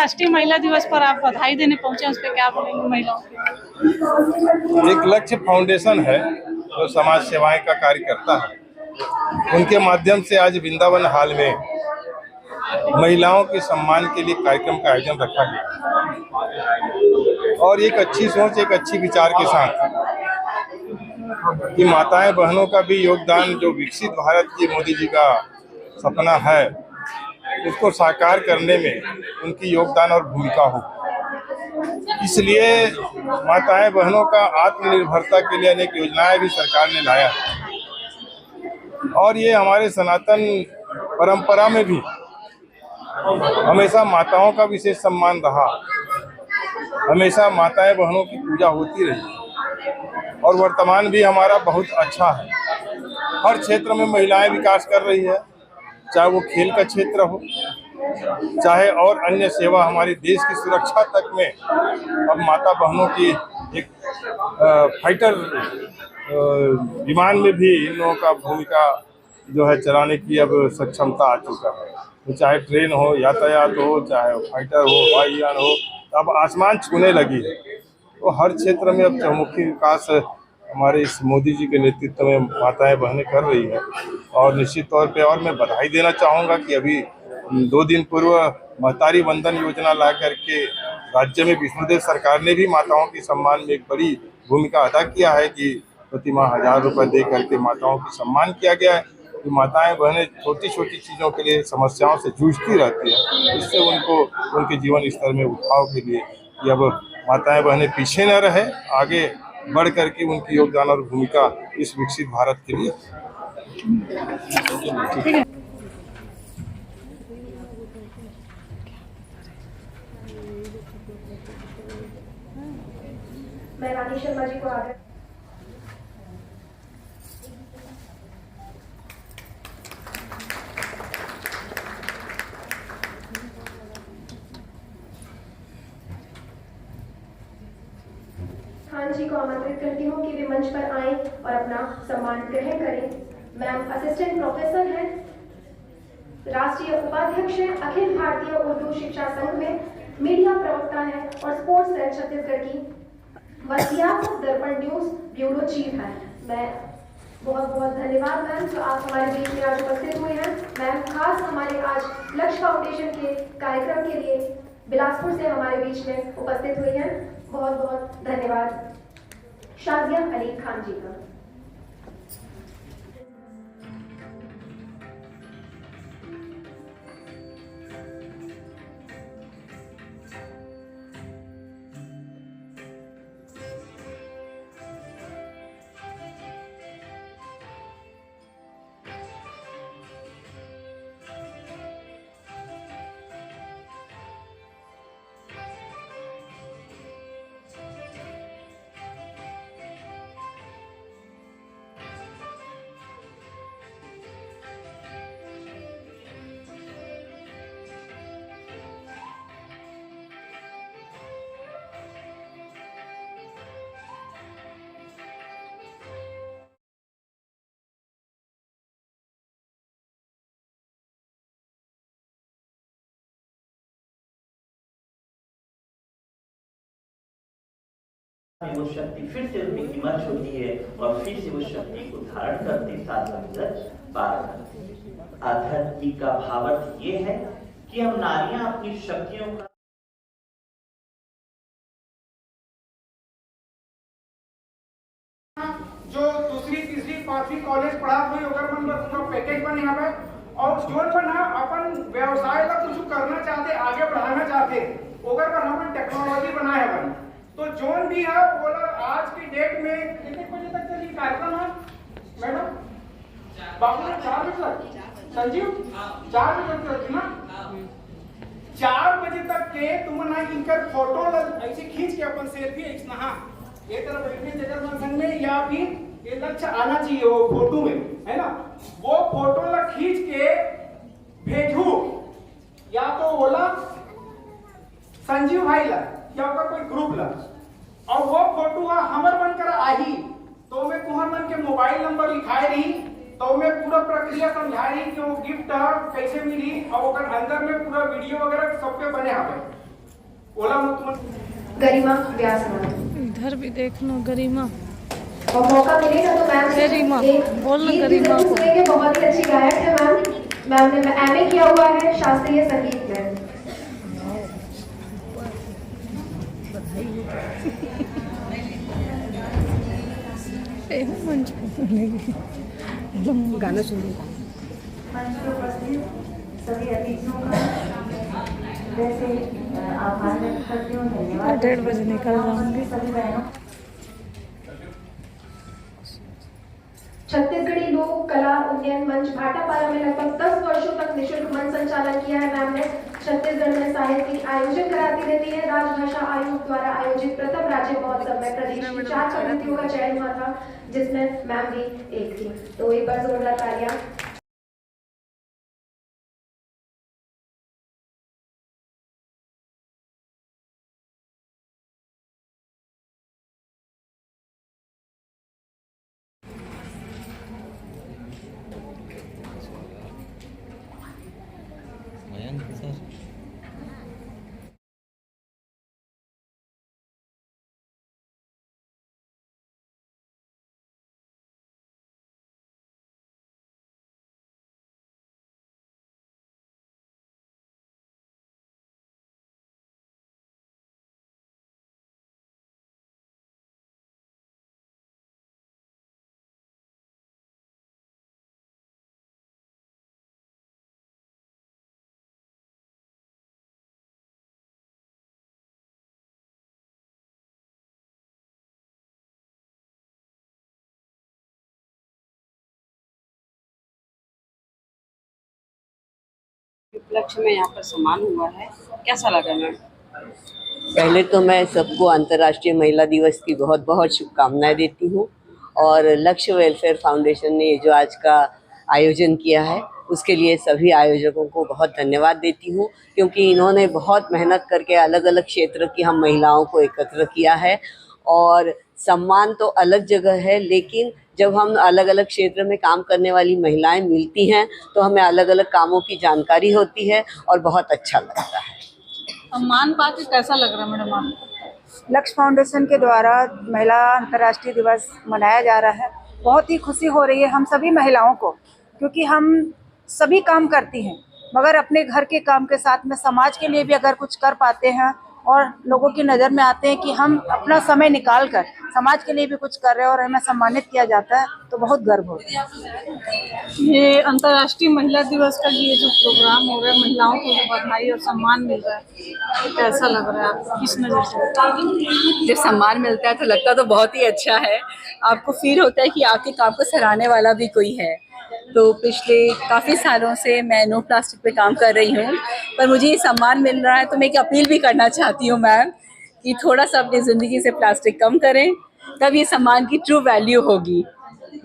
राष्ट्रीय महिला दिवस पर आप बधाई देने पहुंचे, उस पर क्या बोलेंगे महिलाओं के? एक लक्ष्य फाउंडेशन है जो समाज सेवाएं का कार्य करता है। उनके माध्यम से आज वृंदावन हॉल में महिलाओं के सम्मान के लिए कार्यक्रम का आयोजन रखा गया और एक अच्छी सोच, एक अच्छी विचार के साथ कि माताएं बहनों का भी योगदान, जो विकसित भारत की मोदी जी का सपना है, उसको साकार करने में उनकी योगदान और भूमिका हो। इसलिए माताएं बहनों का आत्मनिर्भरता के लिए अनेक योजनाएं भी सरकार ने लाया है और ये हमारे सनातन परंपरा में भी हमेशा माताओं का विशेष सम्मान रहा। हमेशा माताएं बहनों की पूजा होती रही और वर्तमान भी हमारा बहुत अच्छा है। हर क्षेत्र में महिलाएं विकास कर रही है, चाहे वो खेल का क्षेत्र हो, चाहे और अन्य सेवा, हमारे देश की सुरक्षा तक में अब माता बहनों की एक फाइटर विमान में भी इन लोगों का भूमिका जो है चलाने की अब सक्षमता आ चुका है। तो चाहे ट्रेन हो, यातायात हो, चाहे फाइटर हो, वायुयान हो, अब आसमान छूने लगी है। तो हर क्षेत्र में अब चहुमुखी विकास हमारे इस मोदी जी के नेतृत्व में माताएं बहनें कर रही है और निश्चित तौर पे और मैं बधाई देना चाहूँगा कि अभी 2 दिन पूर्व महतारी वंदन योजना ला करके राज्य में विष्णुदेव सरकार ने भी माताओं के सम्मान में एक बड़ी भूमिका अदा किया है कि प्रति माह 1000 रुपये दे करके माताओं का सम्मान किया गया है। कि माताएं बहनें छोटी छोटी चीज़ों के लिए समस्याओं से जूझती रहती है, इससे उनको उनके जीवन स्तर में उठाव के लिए कि अब माताएं बहनें पीछे न रहे, आगे बढ़ करके उनकी योगदान और भूमिका इस विकसित भारत के लिए। मैं रानी शर्मा जी को आगे खान जी को आमंत्रित करती हूँ कि वे मंच पर आएं और अपना सम्मान ग्रहण करें। मैम असिस्टेंट प्रोफेसर हैं, राष्ट्रीय उपाध्यक्ष हैं, अखिल भारतीय उर्दू शिक्षा संघ में मीडिया प्रवक्ता है और स्पोर्ट्स सेल छत्तीसगढ़ की वसियात दर्पण न्यूज ब्यूरो चीफ है। मैं बहुत बहुत धन्यवाद मैम जो आप हमारे बीच में आज उपस्थित हुए हैं। मैम खास हमारे आज लक्ष्य फाउंडेशन के कार्यक्रम के लिए बिलासपुर से हमारे बीच में उपस्थित हुई हैं। बहुत बहुत धन्यवाद शाजिया अली खान जी का। वो शक्ति फिर से उनमें इमर्ज होती है और फिर से वो शक्ति को धारण करते साथ पार करते। आध्यात्मिक का भावार्थ ये है कि हम नारियां अपनी शक्तियों का जो दूसरी तीसरी पांचवी कॉलेज पढ़ा हुई अगर मन पैकेज बने हमें और जोन पर ना अपन व्यवसाय का कुछ करना चाहते, आगे बढ़ाना चाहते, अगर हम टेक्नोलॉजी बनाए अपन तो जोन भी है बोला आज की डेट में कितने बजे तक चली कार्यक्रम है मैडम? बाबू 4 बजे तक संजीव 4 बजे तक ना 4 बजे तक के तुम ना इनकर फोटो ऐसे खींच के अपन सेल्फी ऐसे नहा ये तरह बैठने जगह संग में या फिर ये लक्ष्य आना चाहिए वो फोटो में है ना, वो फोटो ला खींच के भेजू या तो ओला संजीव भाई ला या कोई ग्रुप ला और वो फोटो हमर मन कर आही तो मैं तुम्हार मन के मोबाइल नंबर लिखाए रही तो मैं पूरा प्रक्रिया समझाई कि वो गिफ्ट कैसे मिली और अंदर में पूरा वीडियो वगैरह सबके बने हवे ओला मुख्यमंत्री गरिमा व्यास मैम। इधर भी देख लो गरिमा। और मौका मिलेगा तो मैम से गरिमा, एक बोल गीत गरिमा जरूर को। सुनेंगे। बहुत ही अच्छी गायक है मैम। मैम ने एमए किया हुआ है शास्त्रीय संगीत में। मंच गाना सुनो। मंच पर उपस्थित सभी अतिथियों का वैसे आभार व्यक्त करती हूँ, धन्यवाद। 1:30 बजे निकल जाऊंगी। सभी बहनों छत्तीसगढ़ी लोक कला उन्नयन मंच भाटापारा में लगभग 10 वर्षों तक निःशुल्क मंच संचालन किया है मैम ने। छत्तीसगढ़ में साहित्यिक आयोजन कराती रहती है। राजभाषा आयोग द्वारा आयोजित प्रथम राज्य महोत्सव में प्रदेश की 4 कवियों का चयन हुआ था, जिसमें मैम भी एक थी। तो एक बार जोरदार तालियां। उपलक्ष्य में यहाँ पर सम्मान हुआ है, कैसा लगा मैम? पहले तो मैं सबको अंतर्राष्ट्रीय महिला दिवस की बहुत बहुत शुभकामनाएं देती हूँ और लक्ष्य वेलफेयर फाउंडेशन ने जो आज का आयोजन किया है उसके लिए सभी आयोजकों को बहुत धन्यवाद देती हूँ, क्योंकि इन्होंने बहुत मेहनत करके अलग अलग क्षेत्र की हम महिलाओं को एकत्र किया है। और सम्मान तो अलग जगह है, लेकिन जब हम अलग अलग क्षेत्र में काम करने वाली महिलाएं मिलती हैं तो हमें अलग अलग कामों की जानकारी होती है और बहुत अच्छा लगता है। सम्मान पाके कैसा लग रहा है मैडम आपको? लक्ष्य फाउंडेशन के द्वारा महिला अंतर्राष्ट्रीय दिवस मनाया जा रहा है। बहुत ही खुशी हो रही है हम सभी महिलाओं को, क्योंकि हम सभी काम करती हैं मगर अपने घर के काम के साथ में समाज के लिए भी अगर कुछ कर पाते हैं और लोगों की नज़र में आते हैं कि हम अपना समय निकाल कर समाज के लिए भी कुछ कर रहे हैं और हमें सम्मानित किया जाता है तो बहुत गर्व होता है। ये अंतर्राष्ट्रीय महिला दिवस का ये जो प्रोग्राम हो रहा है, महिलाओं को जो बधाई और सम्मान मिल रहा है, तो कैसा लग रहा है आपको? किस नज़र से? जब सम्मान मिलता है तो लगता तो बहुत ही अच्छा है। आपको फील होता है कि आपके काम को सराहने वाला भी कोई है। तो पिछले काफ़ी सालों से मैं नो प्लास्टिक पे काम कर रही हूँ, पर मुझे ये सम्मान मिल रहा है तो मैं एक अपील भी करना चाहती हूँ मैम कि थोड़ा सा अपनी ज़िंदगी से प्लास्टिक कम करें, तब ये सम्मान की ट्रू वैल्यू होगी।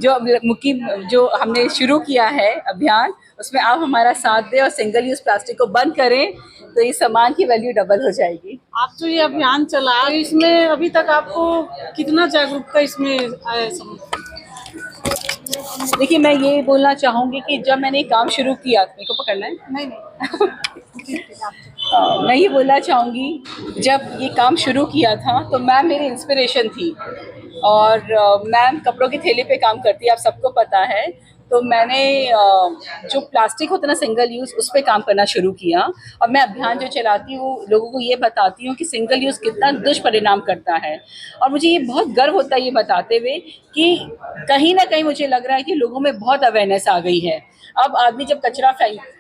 जो हमने शुरू किया है अभियान, उसमें आप हमारा साथ दें और सिंगल यूज़ प्लास्टिक को बंद करें तो ये सम्मान की वैल्यू डबल हो जाएगी। आप जो ये अभियान चलाया, इसमें अभी तक आपको कितना जागरूकता इसमें आया? देखिए, मैं ये बोलना चाहूँगी कि जब मैंने काम शुरू किया, मेरे को पकड़ना है? नहीं मैं ये बोलना चाहूँगी, जब ये काम शुरू किया था तो मैम मेरी इंस्पिरेशन थी और मैम कपड़ों के थैले पे काम करती है, आप सबको पता है। तो मैंने जो प्लास्टिक होता है ना सिंगल यूज़, उस पर काम करना शुरू किया और मैं अभियान जो चलाती हूँ लोगों को ये बताती हूँ कि सिंगल यूज़ कितना दुष्परिणाम करता है। और मुझे ये बहुत गर्व होता है ये बताते हुए कि कहीं ना कहीं मुझे लग रहा है कि लोगों में बहुत अवेयरनेस आ गई है। अब आदमी जब कचरा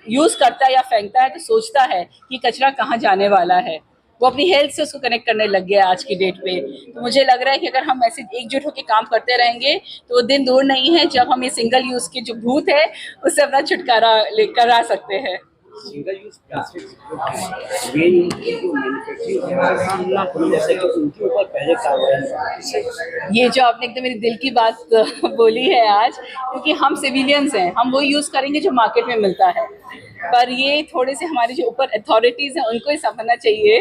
यूज़ करता है या फेंकता है तो सोचता है कि कचरा कहाँ जाने वाला है, वो अपनी हेल्थ से उसको कनेक्ट करने लग गया आज की डेट पे। तो मुझे लग रहा है कि अगर हम ऐसे एकजुट होकर काम करते रहेंगे तो वो दिन दूर नहीं है जब हम ये सिंगल यूज़ की जो भूत है उससे अपना छुटकारा करा सकते हैं। सिंगल यूज प्लास्टिक जैसे कि उनके ऊपर पहले कार्रवाई। ये जो आपने एकदम मेरी दिल की बात बोली है आज, क्योंकि हम सिविलियंस हैं, हम वो यूज़ करेंगे जो मार्केट में मिलता है। पर ये थोड़े से हमारे जो ऊपर अथॉरिटीज हैं उनको ही समझना चाहिए।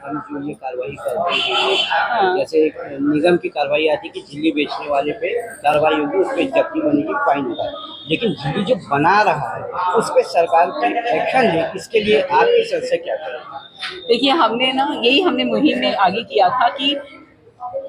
हम जो ये कार्रवाई करते हैं, जैसे एक निगम की कार्रवाई आती है कि झिल्ली बेचने वाले पे कार्रवाई होगी, उस पर जब्ती बनेगी, फाइन होगा, लेकिन झिल्ली जो बना रहा है उस पर सरकार की एक्शन ले, इसके लिए आपकी तरफ से क्या करें? देखिए हमने मुहिम में आगे किया था कि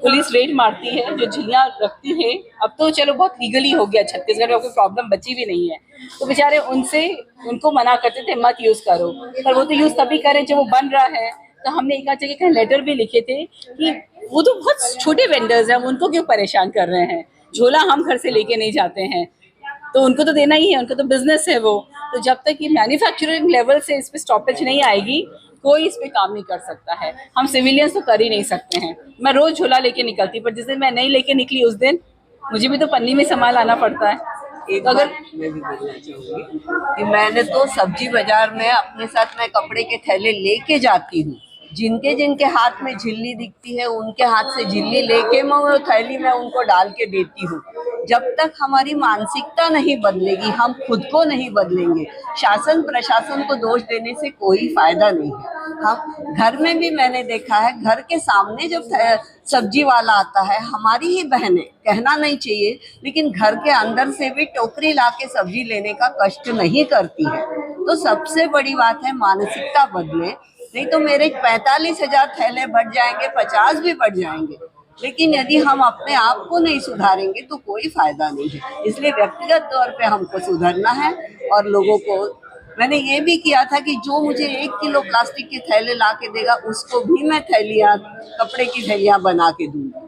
पुलिस रेड मारती है जो झिल्लियाँ रखती है। अब तो चलो बहुत लीगली हो गया, छत्तीसगढ़ में कोई प्रॉब्लम बची भी नहीं है, तो बेचारे उनको मना करते थे मत यूज करो, पर वो तो यूज तभी करें जब वो बन रहा है। तो हमने एक आध जगह लेटर भी लिखे थे कि वो तो बहुत छोटे वेंडर्स हैं, उनको क्यों परेशान कर रहे हैं, झोला हम घर से लेके नहीं जाते हैं, तो उनको तो देना ही है, उनका तो बिजनेस है वो। तो जब तक ये मैन्युफैक्चरिंग लेवल से इस पे स्टॉपेज नहीं आएगी, कोई इस पे काम नहीं कर सकता है। हम सिविलियंस तो कर ही नहीं सकते हैं। मैं रोज झोला लेके निकलती, पर जिस दिन मैं नहीं लेके निकली उस दिन मुझे भी तो पन्नी में सामान लाना पड़ता है। एक अगर मैं भी बोलना चाहूँगी कि मैंने तो सब्जी बाजार में अपने साथ मैं कपड़े के थैले लेके जाती हूँ, जिनके हाथ में झिल्ली दिखती है उनके हाथ से झिल्ली लेके मैं वो थैली में उनको डाल के देती हूँ। जब तक हमारी मानसिकता नहीं बदलेगी, हम खुद को नहीं बदलेंगे, शासन प्रशासन को दोष देने से कोई फायदा नहीं है। हम घर में भी मैंने देखा है, घर के सामने जब सब्जी वाला आता है, हमारी ही बहनें, कहना नहीं चाहिए, लेकिन घर के अंदर से भी टोकरी ला के सब्जी लेने का कष्ट नहीं करती है। तो सबसे बड़ी बात है मानसिकता बदले, नहीं तो मेरे 45,000 थैले बढ़ जाएंगे, 50 भी बढ़ जाएंगे, लेकिन यदि हम अपने आप को नहीं सुधारेंगे तो कोई फायदा नहीं है। इसलिए व्यक्तिगत तौर पे हमको सुधरना है। और लोगों को मैंने ये भी किया था कि जो मुझे 1 किलो प्लास्टिक के थैले ला के देगा उसको भी मैं थैलियाँ, कपड़े की थैलियाँ बना के दूंगी।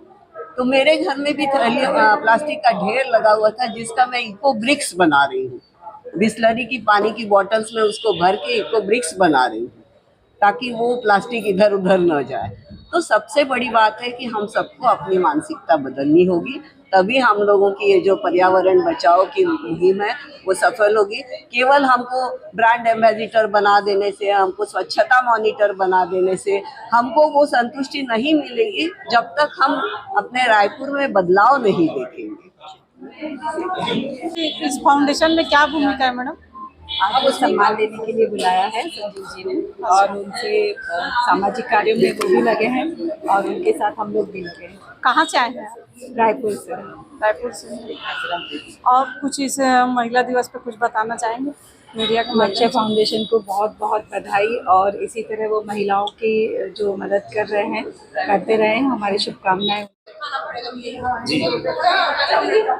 तो मेरे घर में भी प्लास्टिक का ढेर लगा हुआ था, जिसका मैं इको ब्रिक्स बना रही हूँ। बिस्लरी की पानी की बॉटल्स में उसको भर के इको ब्रिक्स बना रही हूँ, ताकि वो प्लास्टिक इधर उधर न जाए। तो सबसे बड़ी बात है कि हम सबको अपनी मानसिकता बदलनी होगी, तभी हम लोगों की ये जो पर्यावरण बचाओ की मुहिम है वो सफल होगी। केवल हमको ब्रांड एम्बेसडर बना देने से, हमको स्वच्छता मॉनिटर बना देने से हमको वो संतुष्टि नहीं मिलेगी जब तक हम अपने रायपुर में बदलाव नहीं देखेंगे। इस फाउंडेशन में क्या भूमिका है मैडम? आपको सम्मान देने के लिए बुलाया है संजीव जी ने, और उनसे सामाजिक कार्यों में वो भी लगे हैं और उनके साथ हम लोग भी लगे हैं। कहाँ से आए हैं? रायपुर से। रायपुर से। और कुछ इस महिला दिवस पे कुछ बताना चाहेंगे मीडिया के? लक्ष्य फाउंडेशन को बहुत बहुत बधाई, और इसी तरह वो महिलाओं की जो मदद कर रहे हैं करते रहे, हमारी शुभकामनाएं।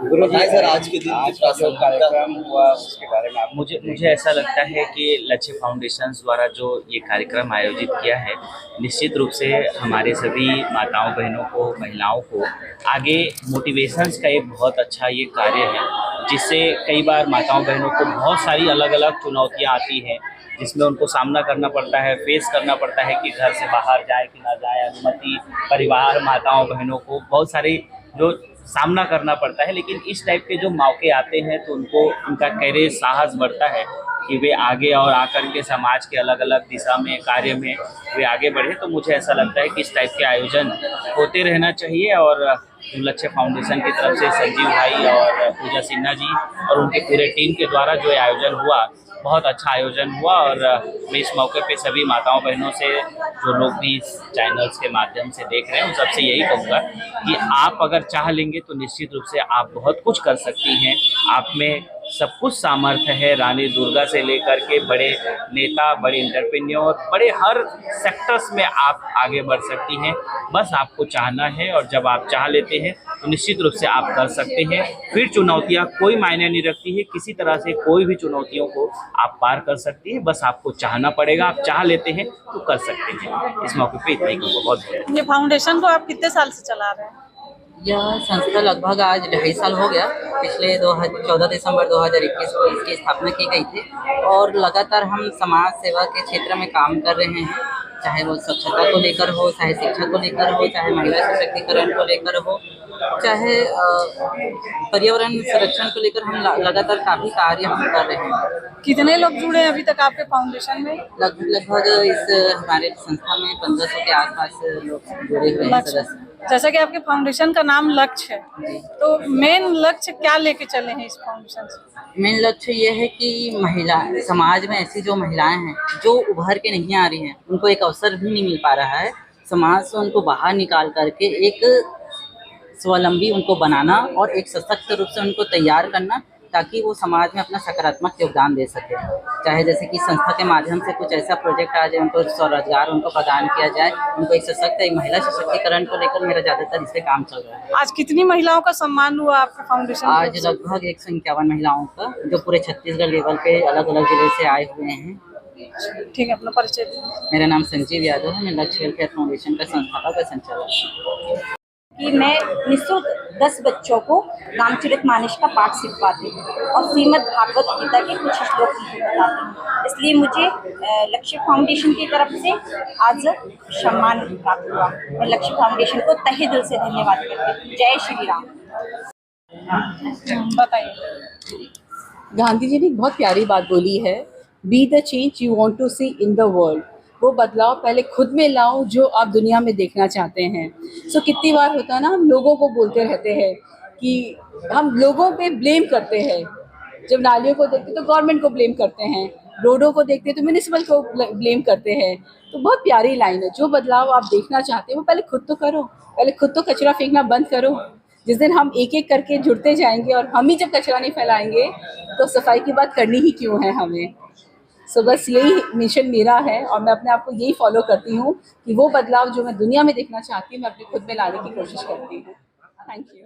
गुरु जी, सर आज के दिन का जो कार्यक्रम हुआ उसके बारे में मुझे ऐसा लगता है कि लक्ष्य फाउंडेशन द्वारा जो ये कार्यक्रम आयोजित किया है, निश्चित रूप से हमारे सभी माताओं बहनों को, महिलाओं को आगे मोटिवेशंस का एक बहुत अच्छा ये कार्य है, जिससे कई बार माताओं बहनों को बहुत सारी अलग अलग चुनौतियाँ आती हैं, जिसमें उनको सामना करना पड़ता है, फेस करना पड़ता है कि घर से बाहर जाए कि ना जाए, अनुमति, परिवार, माताओं बहनों को बहुत सारी जो सामना करना पड़ता है। लेकिन इस टाइप के जो मौके आते हैं तो उनका करेज, साहस बढ़ता है कि वे आगे और आकर के समाज के अलग अलग दिशा में, कार्य में वे आगे बढ़े। तो मुझे ऐसा लगता है कि इस टाइप के आयोजन होते रहना चाहिए। और लक्ष्य फाउंडेशन की तरफ से संजीव भाई और पूजा सिन्हा जी और उनके पूरे टीम के द्वारा जो आयोजन हुआ, बहुत अच्छा आयोजन हुआ। और मैं इस मौके पे सभी माताओं बहनों से, जो लोग भी इस चैनल्स के माध्यम से देख रहे हैं, उन सबसे यही कहूँगा कि आप अगर चाह लेंगे तो निश्चित रूप से आप बहुत कुछ कर सकती हैं। आप में सब कुछ सामर्थ्य है। रानी दुर्गा से लेकर के बड़े नेता, बड़े एंटरप्रेन्योर, बड़े हर सेक्टर्स में आप आगे बढ़ सकती हैं। बस आपको चाहना है, और जब आप चाह लेते हैं तो निश्चित रूप से आप कर सकते हैं। फिर चुनौतियाँ कोई मायने नहीं रखती है, किसी तरह से कोई भी चुनौतियों को आप पार कर सकती है। बस आपको चाहना पड़ेगा, आप चाह लेते हैं तो कर सकते हैं। इस मौके पे इतना ही कहूँगा। बहुत ये फाउंडेशन को आप कितने साल से चला रहे हैं? यह संस्था लगभग आज 2.5 साल हो गया। पिछले 14 दिसंबर 2021 को इसकी स्थापना की गई थी, और लगातार हम समाज सेवा के क्षेत्र में काम कर रहे हैं, चाहे वो स्वच्छता को लेकर हो, चाहे शिक्षा को लेकर हो, चाहे महिला सशक्तिकरण को लेकर हो, चाहे पर्यावरण संरक्षण को लेकर हम लगातार काफ़ी कार्य हम कर रहे हैं। कितने लोग जुड़े हैं अभी तक आपके फाउंडेशन में? लगभग इस हमारे संस्था में 1500 के आसपास लोग जुड़े हुए हैं सदस्य। जैसा कि आपके फाउंडेशन का नाम लक्ष्य है, तो मेन लक्ष्य क्या लेके चले हैं इस फाउंडेशन से? मेन लक्ष्य ये है कि महिला समाज में ऐसी जो महिलाएं हैं जो उभर के नहीं आ रही हैं, उनको एक अवसर भी नहीं मिल पा रहा है, समाज से उनको बाहर निकाल करके एक स्वावलंबी उनको बनाना और एक सशक्त रूप से उनको तैयार करना, ताकि वो समाज में अपना सकारात्मक योगदान दे सके। चाहे जैसे कि संस्था के माध्यम से कुछ ऐसा प्रोजेक्ट आ जाए, उनको स्वरोजगार उनको प्रदान किया जाए, उनको एक सशक्त एक महिला सशक्तिकरण को लेकर मेरा ज़्यादातर इससे काम चल रहा है। आज कितनी महिलाओं का सम्मान हुआ आपके फाउंडेशन? आज लगभग 151 महिलाओं का, जो पूरे छत्तीसगढ़ लेवल पे अलग अलग जिले से आए हुए हैं। ठीक है, अपना परिचय दीजिए। मेरा नाम संजीव यादव है, मैं लक्ष्य वेलफेयर फाउंडेशन का संस्थापक व संचालक। कि मैं निःशुल्क 10 बच्चों को रामचरितमानस का पाठ सिखवाती हूँ और श्रीमद् भागवत गीता के कुछ श्लोक उनको बताती हूँ। इसलिए मुझे लक्ष्य फाउंडेशन की तरफ से आज सम्मान प्राप्त हुआ। मैं लक्ष्य फाउंडेशन को तहे दिल से धन्यवाद करती हूँ। जय श्री राम। बताइए। गांधी जी ने एक बहुत प्यारी बात बोली है, be the change you want to see in the world. वो बदलाव पहले खुद में लाओ जो आप दुनिया में देखना चाहते हैं। सो कितनी बार होता है ना, हम लोगों को बोलते रहते हैं कि हम लोगों पे ब्लेम करते हैं। जब नालियों को देखते तो गवर्नमेंट को ब्लेम करते हैं, रोडों को देखते तो म्यूनिसिपल को ब्लेम करते हैं। तो बहुत प्यारी लाइन है, जो बदलाव आप देखना चाहते हो वो पहले खुद तो करो, पहले खुद तो कचरा फेंकना बंद करो। जिस दिन हम एक एक करके जुड़ते जाएंगे और हम ही जब कचरा नहीं फैलाएंगे तो सफाई की बात करनी ही क्यों है हमें। सो बस यही मिशन मेरा है और मैं अपने आप को यही फॉलो करती हूँ कि वो बदलाव जो मैं दुनिया में देखना चाहती हूँ मैं अपने खुद में लाने की कोशिश करती हूँ। Thank you.